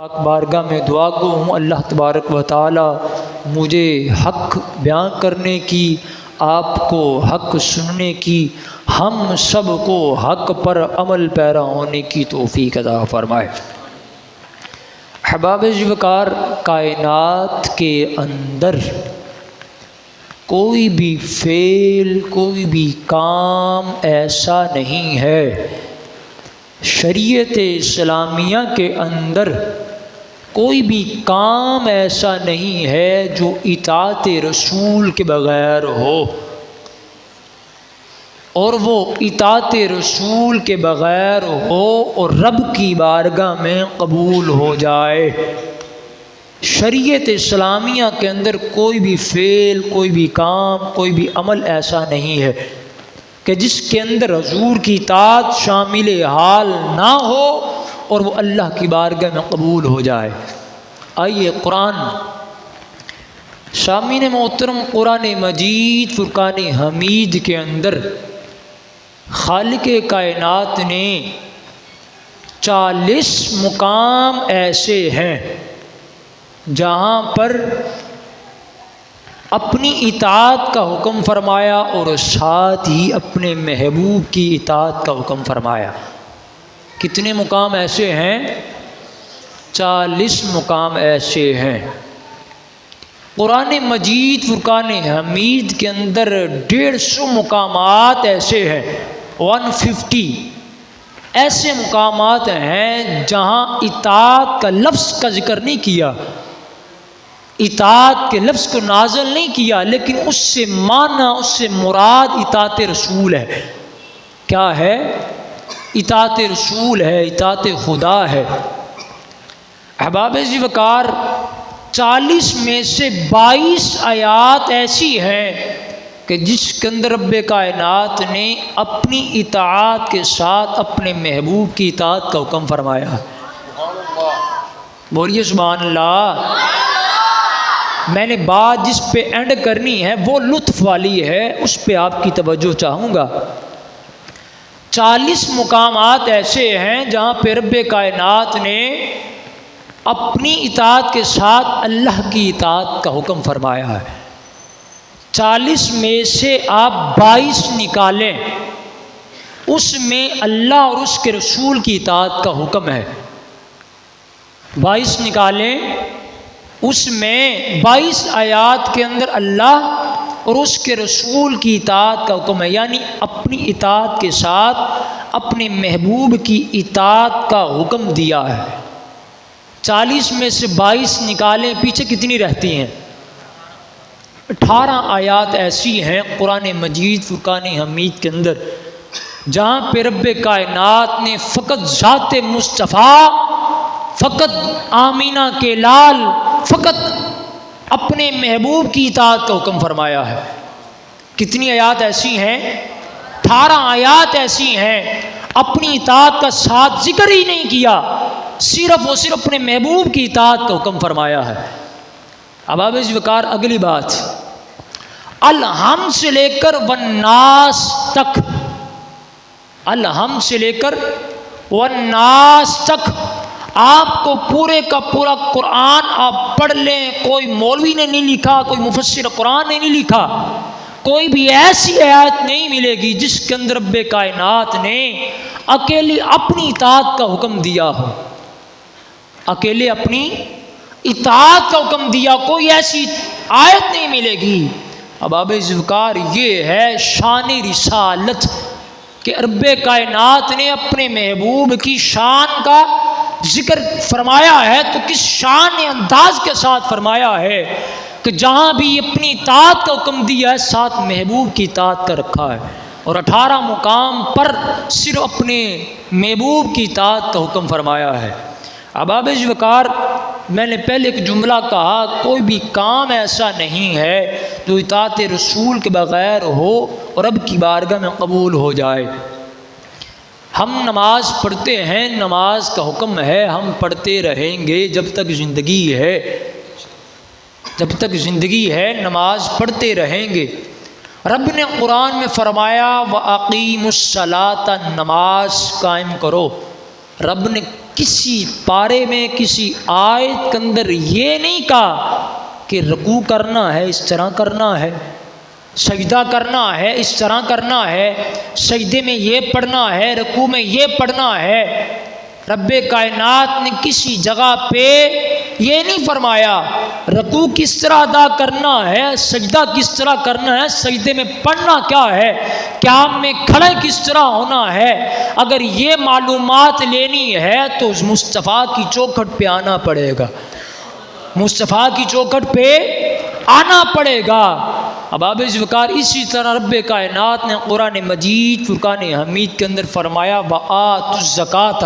پاک بارگاہ میں دعا گو ہوں اللہ تبارک و تعالی مجھے حق بیان کرنے کی، آپ کو حق سننے کی، ہم سب کو حق پر عمل پیرا ہونے کی توفیق عطا فرمائے۔ احباب وقار، کائنات کے اندر کوئی بھی فعل، کوئی بھی کام ایسا نہیں ہے، شریعت اسلامیہ کے اندر کوئی بھی کام ایسا نہیں ہے جو اطاعت رسول کے بغیر ہو، اور وہ اطاعت رسول کے بغیر ہو اور رب کی بارگاہ میں قبول ہو جائے۔ شریعت اسلامیہ کے اندر کوئی بھی فعل، کوئی بھی کام، کوئی بھی عمل ایسا نہیں ہے کہ جس کے اندر حضور کی اطاعت شامل حال نہ ہو اور وہ اللہ کی بارگاہ میں قبول ہو جائے۔ آئیے قرآن سامعین محترم، قرآن مجید فرقان حمید کے اندر خالق کائنات نے 40 مقام ایسے ہیں جہاں پر اپنی اطاعت کا حکم فرمایا اور ساتھ ہی اپنے محبوب کی اطاعت کا حکم فرمایا۔ کتنے مقام ایسے ہیں؟ 40 مقام ایسے ہیں۔ قرآن مجید فرقان حمید کے اندر 150 مقامات ایسے ہیں، 150 ایسے مقامات ہیں جہاں اطاعت کا لفظ کا ذکر نہیں کیا، اطاعت کے لفظ کو نازل نہیں کیا، لیکن اس سے معنی، اس سے مراد اطاعت رسول ہے۔ کیا ہے؟ اطاعت رسول ہے، اطاعت خدا ہے۔ احباب وقار، 40 میں سے 22 آیات ایسی ہیں کہ جس کے اندر رب کائنات نے اپنی اطاعت کے ساتھ اپنے محبوب کی اطاعت کا حکم فرمایا ہے۔ بولیے سبحان اللہ۔ میں نے بات جس پہ اینڈ کرنی ہے وہ لطف والی ہے، اس پہ آپ کی توجہ چاہوں گا۔ 40 مقامات ایسے ہیں جہاں پہ رب کائنات نے اپنی اطاعت کے ساتھ اللہ کی اطاعت کا حکم فرمایا ہے۔ 40 میں سے آپ 22 نکالیں، اس میں اللہ اور اس کے رسول کی اطاعت کا حکم ہے۔ 22 نکالیں، اس میں 22 آیات کے اندر اللہ اور اس کے رسول کی اطاعت کا حکم ہے، یعنی اپنی اطاعت کے ساتھ اپنے محبوب کی اطاعت کا حکم دیا ہے۔ 40 میں سے 22 نکالیں، پیچھے کتنی رہتی ہیں؟ 18 آیات ایسی ہیں قرآن مجید فرقان حمید کے اندر جہاں پہ رب کائنات نے فقط ذات مصطفیٰ، فقط آمینہ کے لال، فقط اپنے محبوب کی اطاعت کا حکم فرمایا ہے۔ کتنی آیات ایسی ہیں؟ 18 آیات ایسی ہیں اپنی اطاعت کا ساتھ ذکر ہی نہیں کیا، صرف اور صرف اپنے محبوب کی اطاعت کا حکم فرمایا ہے۔ اب آپ اس وقار اگلی بات، الحم سے لے کر والناس تک، الحم سے لے کر والناس تک آپ کو پورے کا پورا قرآن آپ پڑھ لیں، کوئی مولوی نے نہیں لکھا، کوئی مفسر قرآن نے نہیں لکھا، کوئی بھی ایسی آیت نہیں ملے گی جس کے اندر رب کائنات نے اکیلی اپنی اطاعت کا حکم دیا ہو، اکیلے اپنی اطاعت کا حکم دیا، کوئی ایسی آیت نہیں ملے گی۔ اب اب ذکر یہ ہے شان رسالت کہ رب کائنات نے اپنے محبوب کی شان کا ذکر فرمایا ہے تو کس شان انداز کے ساتھ فرمایا ہے کہ جہاں بھی اپنی اطاعت کا حکم دیا ہے ساتھ محبوب کی اطاعت کا رکھا ہے، اور 18 مقام پر صرف اپنے محبوب کی اطاعت کا حکم فرمایا ہے۔ احباب وقار، میں نے پہلے ایک جملہ کہا، کوئی بھی کام ایسا نہیں ہے جو اطاعت رسول کے بغیر ہو اور رب کی بارگاہ میں قبول ہو جائے۔ ہم نماز پڑھتے ہیں، نماز کا حکم ہے، ہم پڑھتے رہیں گے جب تک زندگی ہے، جب تک زندگی ہے نماز پڑھتے رہیں گے۔ رب نے قرآن میں فرمایا وَأَقِیمُوا الصَّلَاةَ، نماز قائم کرو۔ رب نے کسی پارے میں کسی آیت کے اندر یہ نہیں کہا کہ رکوع کرنا ہے اس طرح کرنا ہے، سجدہ کرنا ہے اس طرح کرنا ہے، سجدے میں یہ پڑھنا ہے، رکوع میں یہ پڑھنا ہے۔ رب کائنات نے کسی جگہ پہ یہ نہیں فرمایا رکوع کس طرح ادا کرنا ہے، سجدہ کس طرح کرنا ہے، سجدے میں پڑھنا کیا ہے، قیام میں کھڑے کس طرح ہونا ہے۔ اگر یہ معلومات لینی ہے تو مصطفیٰ کی چوکھٹ پہ آنا پڑے گا، مصطفیٰ کی چوکھٹ پہ آنا پڑے گا۔ اب وقار اسی طرح رب کائنات نے قرآن مجید فرقان حمید کے اندر فرمایا وآتوا الزکاۃ،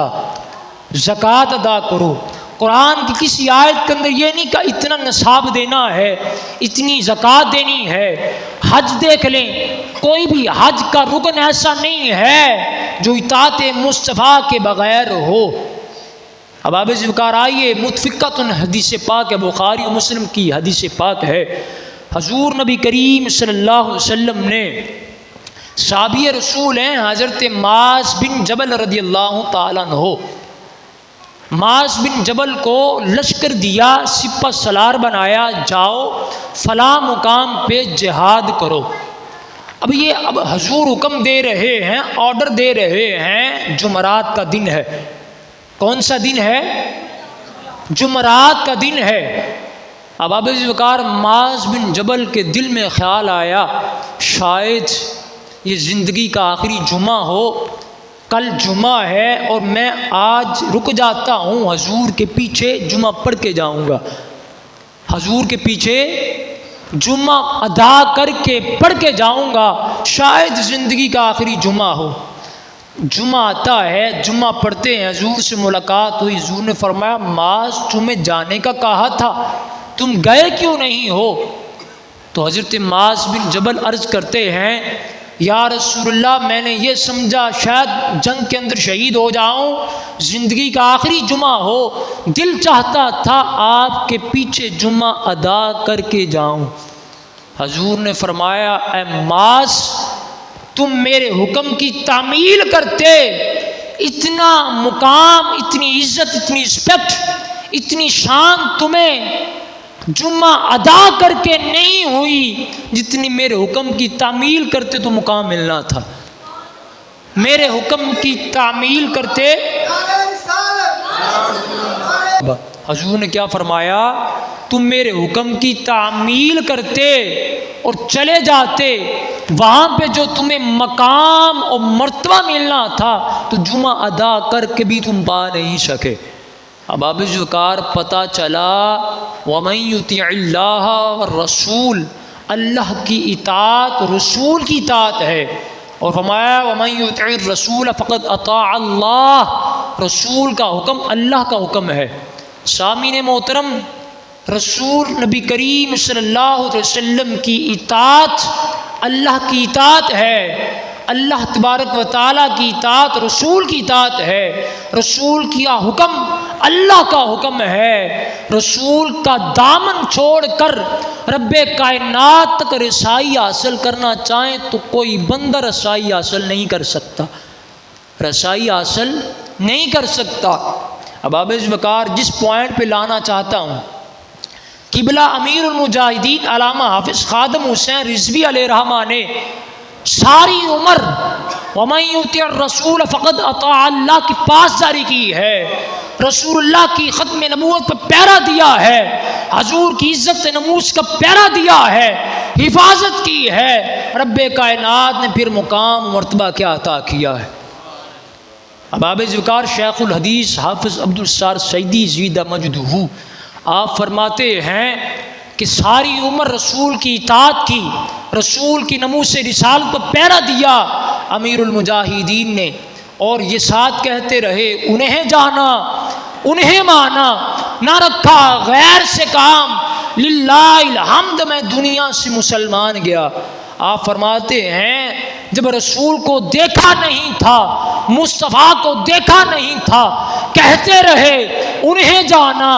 زکوٰۃ ادا کرو۔ قرآن کی کسی آیت کے اندر یہ نہیں کہ اتنا نصاب دینا ہے، اتنی زکوٰۃ دینی ہے۔ حج دیکھ لیں، کوئی بھی حج کا رکن ایسا نہیں ہے جو اطاعت مصطفیٰ کے بغیر ہو۔ اب آپ ذکر آئیے، متفقۃ حدیث پاک ہے، بخاری و مسلم کی حدیث پاک ہے۔ حضور نبی کریم صلی اللہ علیہ وسلم نے صحابی رسول ہیں حضرت معاذ بن جبل رضی اللہ تعالیٰ عنہ، معاذ بن جبل کو لشکر دیا، سپہ سالار بنایا، جاؤ فلاں مقام پہ جہاد کرو۔ اب حضور حکم دے رہے ہیں، آرڈر دے رہے ہیں، جمعرات کا دن ہے۔ کون سا دن ہے؟ جمعرات کا دن ہے۔ اب وقار معاذ بن جبل کے دل میں خیال آیا شاید یہ زندگی کا آخری جمعہ ہو، کل جمعہ ہے اور میں آج رک جاتا ہوں، حضور کے پیچھے جمعہ پڑھ کے جاؤں گا، حضور کے پیچھے جمعہ ادا کر کے پڑھ کے جاؤں گا، شاید زندگی کا آخری جمعہ ہو۔ جمعہ آتا ہے، جمعہ پڑھتے ہیں، حضور سے ملاقات ہوئی، حضور نے فرمایا معاذ تمہیں جانے کا کہا تھا، تم گئے کیوں نہیں ہو؟ تو حضرت معاذ بن جبل عرض کرتے ہیں یا رسول اللہ میں نے یہ سمجھا شاید جنگ کے اندر شہید ہو جاؤں، زندگی کا آخری جمعہ ہو، دل چاہتا تھا آپ کے پیچھے جمعہ ادا کر کے جاؤں۔ حضور نے فرمایا اے معاذ تم میرے حکم کی تعمیل کرتے، اتنا مقام، اتنی عزت، اتنی رسپیکٹ، اتنی شان تمہیں جمعہ ادا کر کے نہیں ہوئی جتنی میرے حکم کی تعمیل کرتے تو مقام ملنا تھا۔ میرے حکم کی تعمیل کرتے، حضور نے کیا فرمایا تم میرے حکم کی تعمیل کرتے اور چلے جاتے، وہاں پہ جو تمہیں مقام اور مرتبہ ملنا تھا تو جمعہ ادا کر کے بھی تم پا نہیں سکے۔ اب آپ ذکر پتہ چلا وَمَن يُطِعِ اللَّهَ وَالرَّسُولَ، اللہ کی اطاعت رسول کی اطاعت ہے، اور فرمایا وَمَن يُطِعِ الرَّسُولَ فَقَدْ أَطَاعَ اللَّهَ، رسول کا حکم اللہ کا حکم ہے۔ سامعین محترم، رسول نبی کریم صلی اللہ علیہ وسلم کی اطاعت اللہ کی اطاعت ہے، اللہ تبارک و تعالیٰ کی اطاعت رسول کی اطاعت ہے، رسول کا حکم اللہ کا حکم ہے۔ رسول کا دامن چھوڑ کر رب کائنات تک رسائی حاصل کرنا چاہیں تو کوئی بندہ رسائی حاصل نہیں کر سکتا، رسائی حاصل نہیں کر سکتا۔ اب اس وقار جس پوائنٹ پہ لانا چاہتا ہوں، قبلہ امیر المجاہدین علامہ حافظ خادم حسین رضوی علیہ رحمہ نے ساری عمر وَمَن يُطِعِ الرَّسُولَ فَقَدْ أَطَاعَ اللَّهَ کی پاسداری کی ہے، رسول اللہ کی ختم نبوت پر پیرا دیا ہے، حضور کی عزت نموس کا پیرا دیا ہے، حفاظت کی ہے۔ رب کائنات نے پھر مقام مرتبہ کیا عطا کیا ہے۔ اب آپ ذکر شیخ الحدیث حافظ عبدالستار سعیدی زیدہ مجدہ آپ فرماتے ہیں کہ ساری عمر رسول کی اطاعت کی، رسول کی نموس رسالت پر پیرا دیا امیر المجاہدین نے، اور یہ ساتھ کہتے رہے انہیں جانا انہیں مانا، نہ رکھا غیر سے کام، للہ الحمد میں دنیا سے مسلمان گیا۔ آپ فرماتے ہیں جب رسول کو دیکھا نہیں تھا، مصطفیٰ کو دیکھا نہیں تھا، کہتے رہے انہیں جانا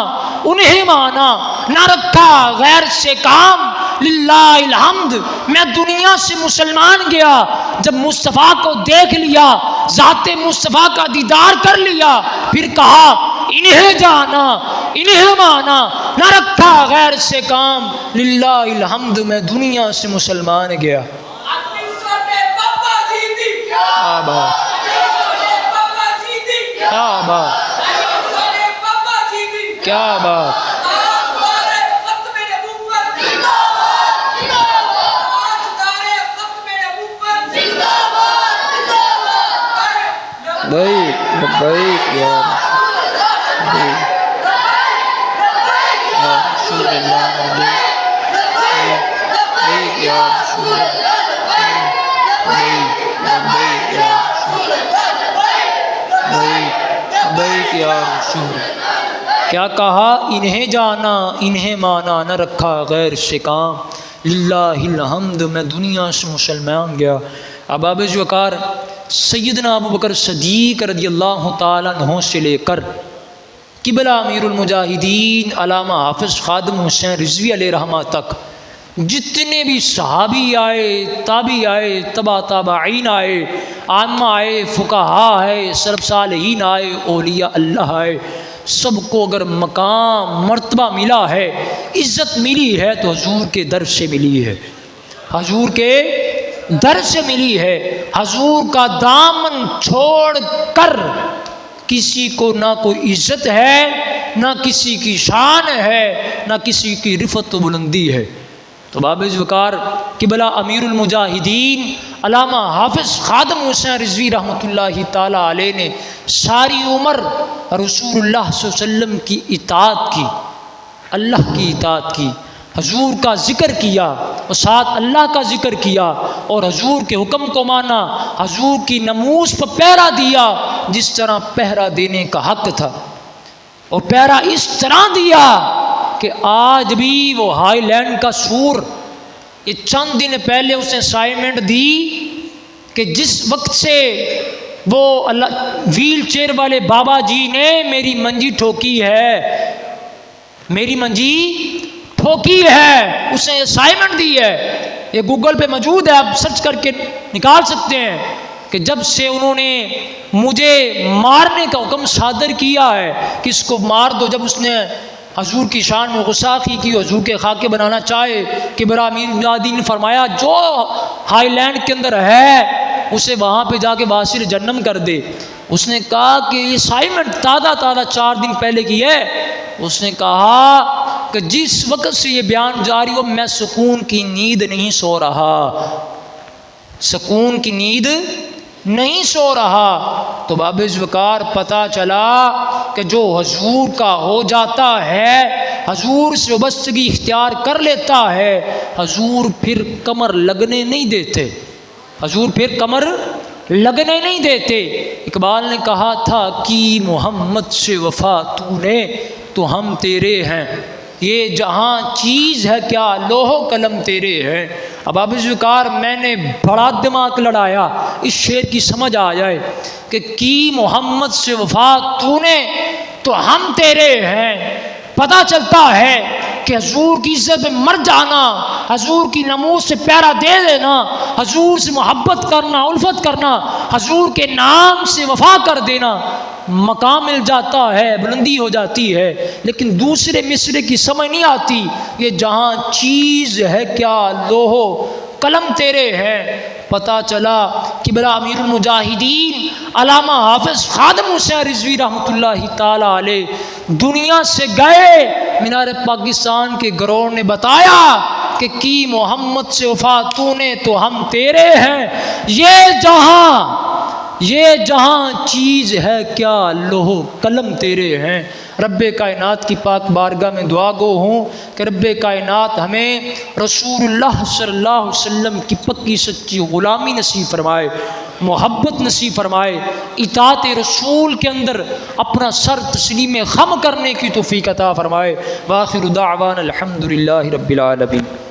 انہیں مانا، نہ رکھا غیر سے کام، للہ الحمد، میں دنیا سے مسلمان گیا جب مصطفیٰ کو دیکھ لیا، ذات مصطفیٰ کا دیدار کر لیا، پھر کہا انہیں جانا انہیں مانا، نہ رکھا غیر سے کام، للہ الحمد میں دنیا سے مسلمان گیا۔ کیا بات، کیا بات، کیا بات، لبیک یا رسول اللہ، لبیک یا رسول اللہ۔ کیا کہا؟ انہیں جانا انہیں مانا، نہ رکھا غیر سے کام، للہ الحمد میں دنیا سے مسلمان گیا۔ اب ابو وقار سیدنا ابو بکر صدیق رضی اللہ تعالیٰ عنہ سے لے کر قبلہ امیر المجاہدین علامہ حافظ خادم حسین رضوی علیہ رحمہ تک جتنے بھی صحابی آئے، تابعی آئے، تبع تابعین آئے، عامہ آئے، فقہا آئے، سلف صالحین آئے، اولیاء اللہ آئے، سب کو اگر مقام مرتبہ ملا ہے، عزت ملی ہے تو حضور کے در سے ملی ہے، حضور کے در سے ملی ہے۔ حضور کا دامن چھوڑ کر کسی کو نہ کوئی عزت ہے، نہ کسی کی شان ہے، نہ کسی کی رفعت و بلندی ہے۔ تو باب وقار قبلہ امیر المجاہدین علامہ حافظ خادم حسین رضوی رحمۃ اللہ تعالیٰ علیہ نے ساری عمر رسول اللہ صلی اللہ علیہ وسلم کی اطاعت کی، اللہ کی اطاعت کی، حضور کا ذکر کیا اور ساتھ اللہ کا ذکر کیا، اور حضور کے حکم کو مانا، حضور کی ناموس پر پہرا دیا جس طرح پہرا دینے کا حق تھا، اور پہرا اس طرح دیا کہ آج بھی وہ ہائی لینڈ کا سور، یہ چند دن پہلے اس نے اسائنمنٹ دی کہ جس وقت سے وہ اللہ ویل چیئر والے بابا جی نے میری منجی ٹھوکی ہے، میری منجی ٹھوکی ہے، اس نے اسائنمنٹ دی ہے، یہ گوگل پہ موجود ہے، آپ سرچ کر کے نکال سکتے ہیں کہ جب سے انہوں نے مجھے مارنے کا حکم صادر کیا ہے کہ اس کو مار دو، جب اس نے حضور کی شان میں غصاخی کی، حضور کے خاکے بنانا چاہے، کہ برا امیر المجاہدین نے فرمایا جو ہائی لینڈ کے اندر ہے اسے وہاں پہ جا کے واسر جہنم کر دے۔ اس نے کہا کہ یہ اسائنمنٹ تازہ 4 دن پہلے کی ہے۔ اس نے کہا کہ جس وقت سے یہ بیان جاری ہو میں سکون کی نیند نہیں سو رہا، سکون کی نیند نہیں سو رہا۔ تو باب وقار پتہ چلا کہ جو حضور کا ہو جاتا ہے، حضور سے وابستگی اختیار کر لیتا ہے، حضور پھر کمر لگنے نہیں دیتے، حضور پھر کمر لگنے نہیں دیتے۔ اقبال نے کہا تھا کہ محمد سے وفا تو نے تو ہم تیرے ہیں، یہ جہاں چیز ہے کیا لوح و قلم تیرے ہیں۔ اب اب ذکار میں نے بڑا دماغ لڑایا اس شعر کی سمجھ آ جائے کہ کی محمد سے وفا تو نے تو ہم تیرے ہیں۔ پتہ چلتا ہے کہ حضور کی عزت میں مر جانا، حضور کی ناموس سے پیرا دے دینا، حضور سے محبت کرنا، الفت کرنا، حضور کے نام سے وفا کر دینا، مقام مل جاتا ہے، بلندی ہو جاتی ہے، لیکن دوسرے مصرے کی سمجھ نہیں آتی، یہ جہاں چیز ہے کیا لوح و قلم تیرے ہیں۔ پتہ چلا کہ بلا امیر المجاہدین علامہ حافظ خادم حسین رضوی رحمۃ اللہ تعالی علیہ دنیا سے گئے، مینار پاکستان کے گروڑ نے بتایا کہ کی محمد سے وفا تو نے تو ہم تیرے ہیں، یہ جہاں چیز ہے کیا لوح و قلم تیرے ہیں۔ رب کائنات کی پاک بارگاہ میں دعا گو ہوں کہ رب کائنات ہمیں رسول اللہ صلی اللہ علیہ وسلم کی پکی سچی غلامی نصیب فرمائے، محبت نصیب فرمائے، اطاعت رسول کے اندر اپنا سر تسلیم خم کرنے کی توفیق عطا فرمائے۔ وآخر دعوانا الحمدللہ رب العالمین۔